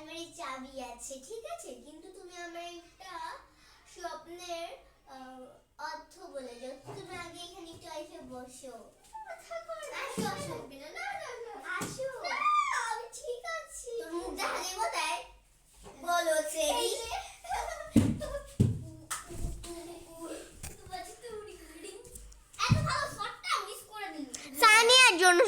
আলমারি চাবি আছে, ঠিক আছে, কিন্তু তুমি আমার একটা স্বপ্নের অর্থ বলে যাও। তুমি আগে এখানে একটু এসে বসো। আসো আসো আসো। আমি ঠিক আছি। তোর মুখ দেখা দেবো তাই বলো চেরি। এত ভালো শটটা মিস করে দিলি। সানিয়ার জন্য